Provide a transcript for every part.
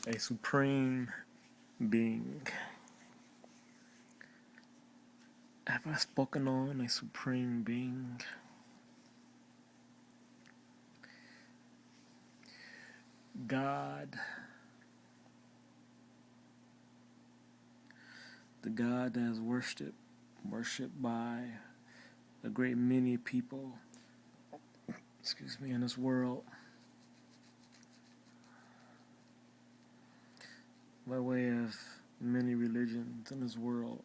A supreme being. Have I spoken on a supreme being? God, the God that is worshipped by a great many people, in this world, by way of many religions in this world.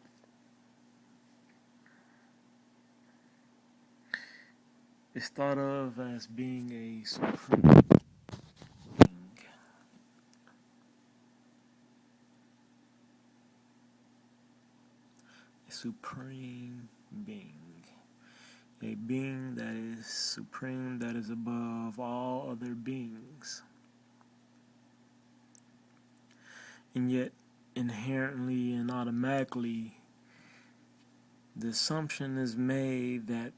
It's thought of as being a supreme being. A supreme being. A being that is supreme, that is above all other beings. And yet, inherently and automatically, the assumption is made that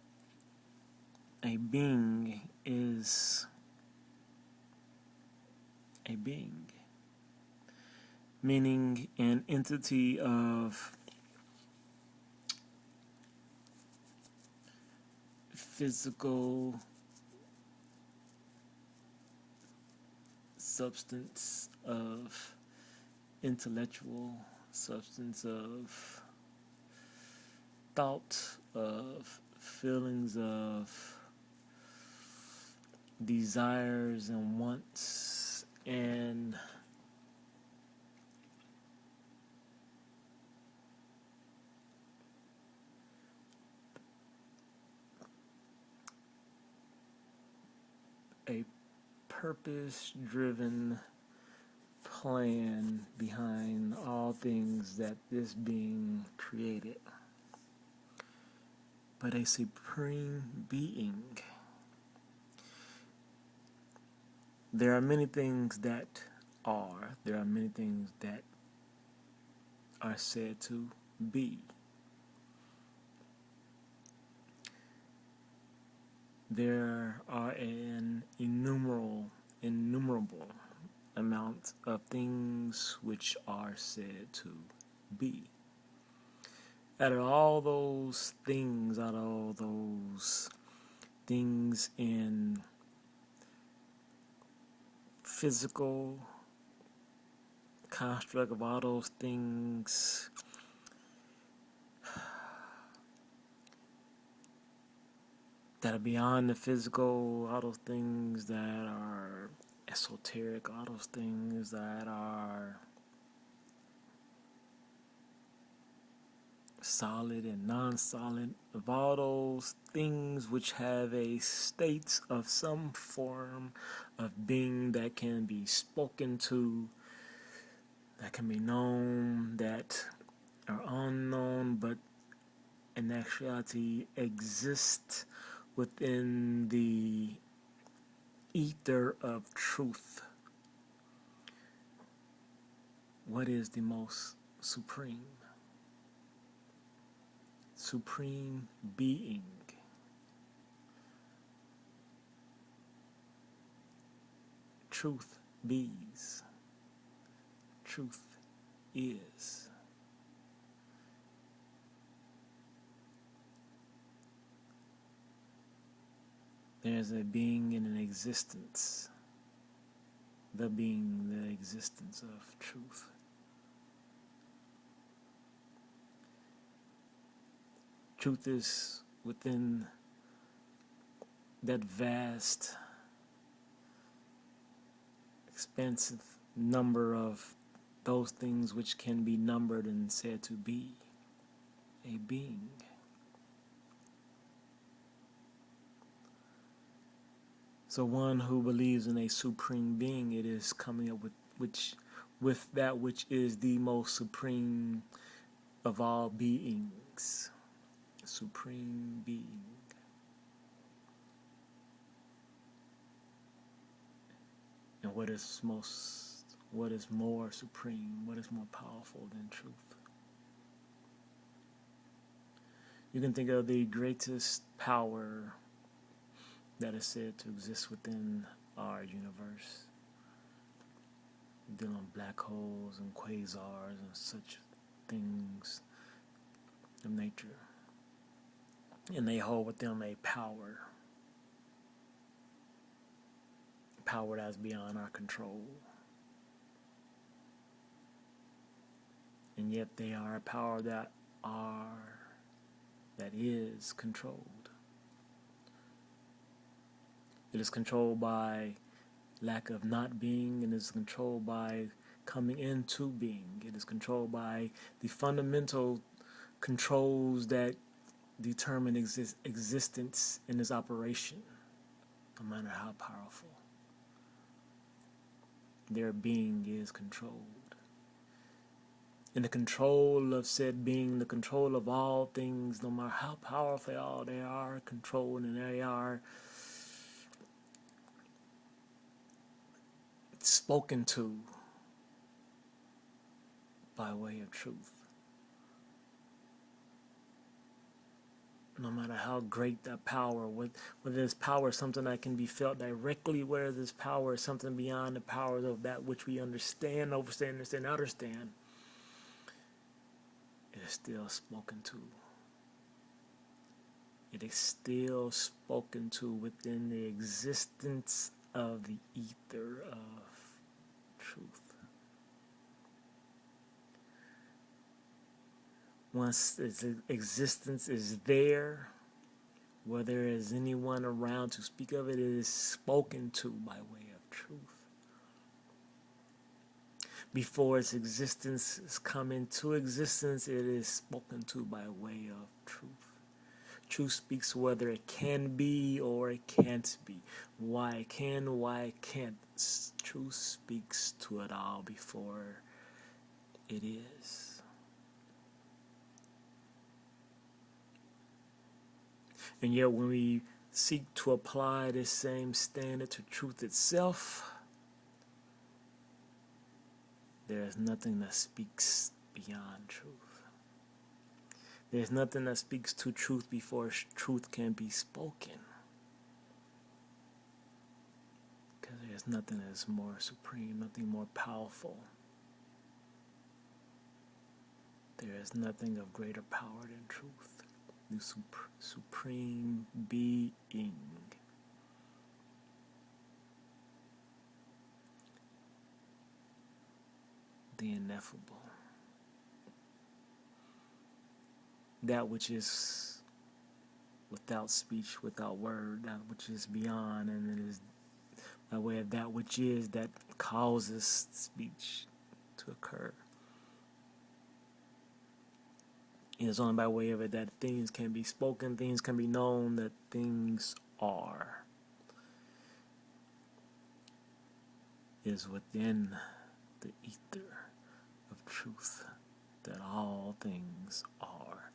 a being is a being, meaning an entity of physical substance, of intellectual substance, of thought, of feelings, of desires and wants, and a purpose-driven plan behind all things that this being created. But a supreme being. There are many things that there are many things that are said to be. There are an innumerable amount of things which are said to be. Out of all those things in physical construct, of all those things that are beyond the physical, all those things that are esoteric, all those things that are solid and non-solid, of all those things which have a state of some form of being that can be spoken to, that can be known, that are unknown, but in actuality exist within the ether of truth. What is the most supreme being? Truth bees. Truth is. There's a being in an existence. The being, the existence of truth. Truth is within that vast, expansive number of those things which can be numbered and said to be a being. So one who believes in a supreme being, it is coming up with that which is the most supreme of all beings. Supreme being. And what is more supreme, what is more powerful than truth? You can think of the greatest power that is said to exist within our universe. dealing with black holes and quasars and such things of nature. And they hold with them a power that's beyond our control. And yet they are a power that is controlled. It is controlled by lack of not being, and is controlled by coming into being. It is controlled by the fundamental controls that determine existence in its operation, no matter how powerful. Their being is controlled. And the control of said being, the control of all things, no matter how powerful they are controlled, and they are spoken to by way of truth. No matter how great that power, whether this power is something that can be felt directly, whether this power is something beyond the powers of that which we understand, understand, it is still spoken to. It is still spoken to within the existence of the ether of truth. Once its existence is there, where there is anyone around to speak of it, it is spoken to by way of truth. Before its existence has come into existence, it is spoken to by way of truth. Truth speaks whether it can be or it can't be. Why it can, why it can't. Truth speaks to it all before it is. And yet when we seek to apply this same standard to truth itself, there is nothing that speaks beyond truth. There's nothing that speaks to truth before truth can be spoken. Because there's nothing that's more supreme, nothing more powerful. There is nothing of greater power than truth. The supreme being. The ineffable. That which is without speech, without word, that which is beyond, and it is by way of that which is that causes speech to occur. It is only by way of it that things can be spoken, things can be known, that things are. It is within the ether of truth that all things are.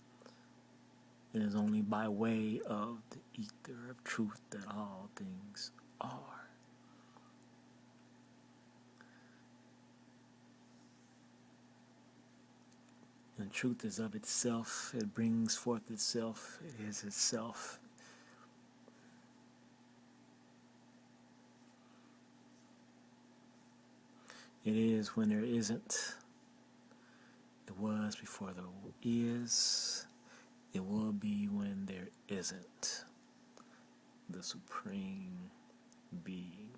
It is only by way of the ether of truth that all things are. And truth is of itself. It brings forth itself. It is itself. It is when there isn't. It was before there is. It will be when there isn't. The supreme being.